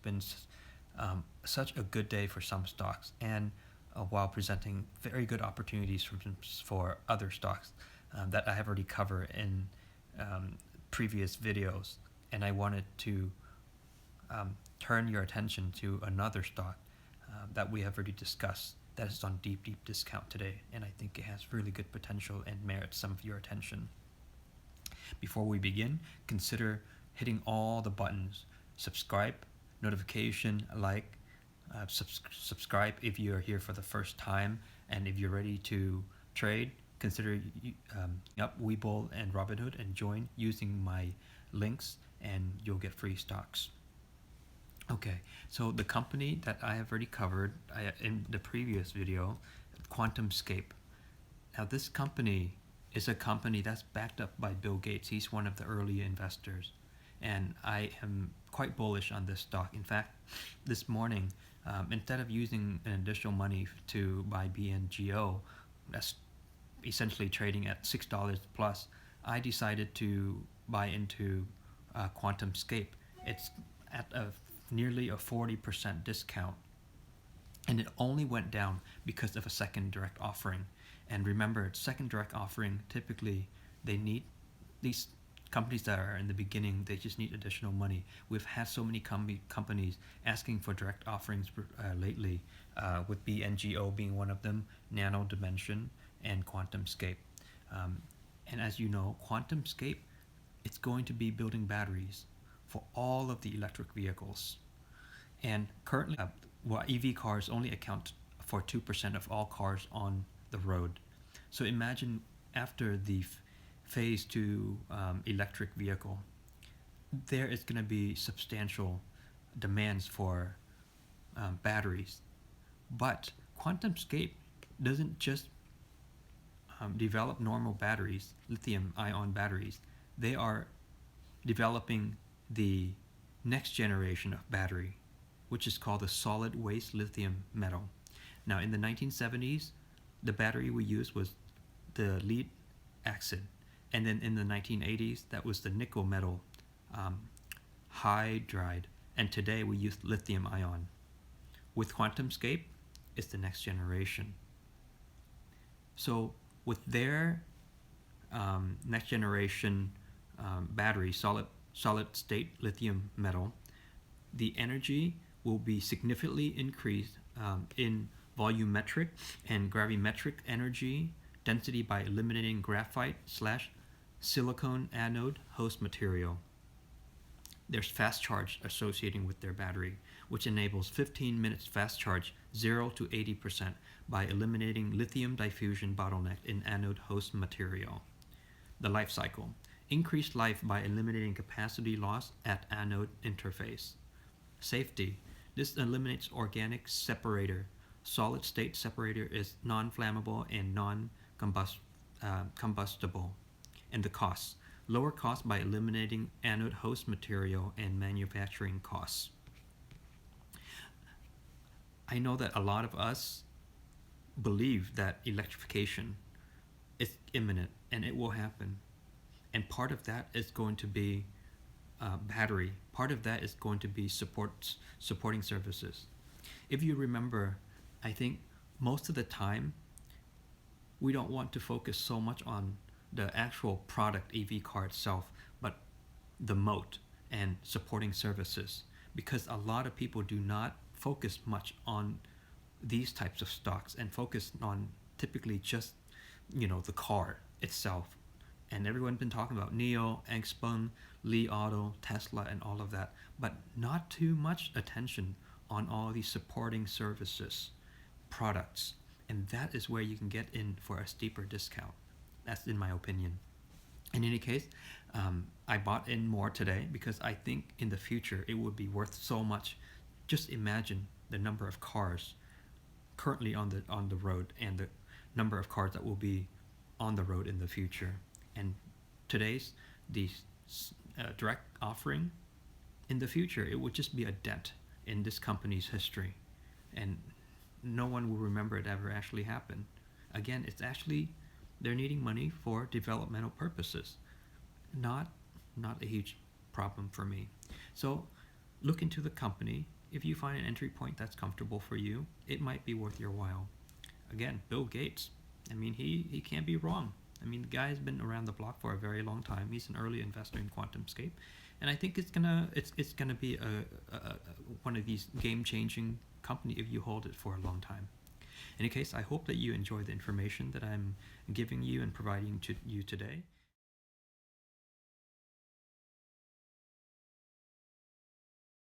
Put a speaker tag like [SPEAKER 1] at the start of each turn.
[SPEAKER 1] been such a good day for some stocks, and while presenting very good opportunities for other stocks that I have already covered in previous videos. And I wanted to turn your attention to another stock that we have already discussed that is on deep discount today, and I think it has really good potential and merits some of your attention. Before we begin, consider hitting all the buttons: subscribe, notification, like, subscribe if you're here for the first time, and if you're ready to trade, consider up Webull and Robinhood and join using my links, and you'll get free stocks. Okay, so the company that I have already covered in the previous video, Quantum Scape. Now this company is a company that's backed up by Bill Gates. He's one of the early investors, and I am quite bullish on this stock. In fact, this morning, instead of using an additional money to buy BNGO, that's essentially trading at $6 plus, I decided to buy into Quantum Scape. It's at nearly a 40% discount, and it only went down because of a second direct offering. And remember, second direct offering, typically they need, these companies that are in the beginning, they just need additional money. We've had so many companies asking for direct offerings lately, with BNGO being one of them, Nano Dimension, and Quantum Scape. And as you know, Quantum Scape, it's going to be building batteries for all of the electric vehicles. And currently, EV cars only account for 2% of all cars on the road. So imagine after the phase 2 electric vehicle, there is going to be substantial demands for batteries. But Quantum Scape doesn't just develop normal batteries, lithium ion batteries. They are developing the next generation of battery, which is called the solid waste lithium metal. Now in the 1970s, the battery we used was the lead acid, and then in the 1980s, that was the nickel metal hydride, and today we use lithium ion. With Quantum Scape, it's the next generation. So with their next generation battery, solid state lithium metal, the energy will be significantly increased in volumetric and gravimetric energy density by eliminating graphite/silicon anode host material. There's fast charge associated with their battery, which enables 15 minutes fast charge 0 to 80% by eliminating lithium diffusion bottleneck in anode host material. The life cycle: increased life by eliminating capacity loss at anode interface. Safety: this eliminates organic separator. Solid state separator is non-flammable and non-combustible. And the costs: lower costs by eliminating anode host material and manufacturing costs. I know that a lot of us believe that electrification is imminent and it will happen. And part of that is going to be battery. Part of that is going to be supporting services. If you remember, I think most of the time we don't want to focus so much on the actual product EV car itself, but the moat and supporting services, because a lot of people do not focus much on these types of stocks and focus on typically just the car itself. And everyone's been talking about NIO, Xpeng, Li Auto, Tesla, and all of that, but not too much attention on all these supporting services, products. And that is where you can get in for a steeper discount. That's in my opinion. In any case, I bought in more today because I think in the future it would be worth so much. Just imagine the number of cars currently on the road and the number of cars that will be on the road in the future. And today's direct offering, in the future it would just be a dent in this company's history, and no one will remember it ever actually happened. Again, it's actually they're needing money for developmental purposes, not a huge problem for me. So look into the company. If you find an entry point that's comfortable for you, it might be worth your while. Again, Bill Gates, I mean, he can't be wrong. I mean, the guy's been around the block for a very long time. He's an early investor in Quantum Scape, and I think it's gonna be a one of these game-changing company if you hold it for a long time. In any case, I hope that you enjoy the information that I'm giving you and providing to you today.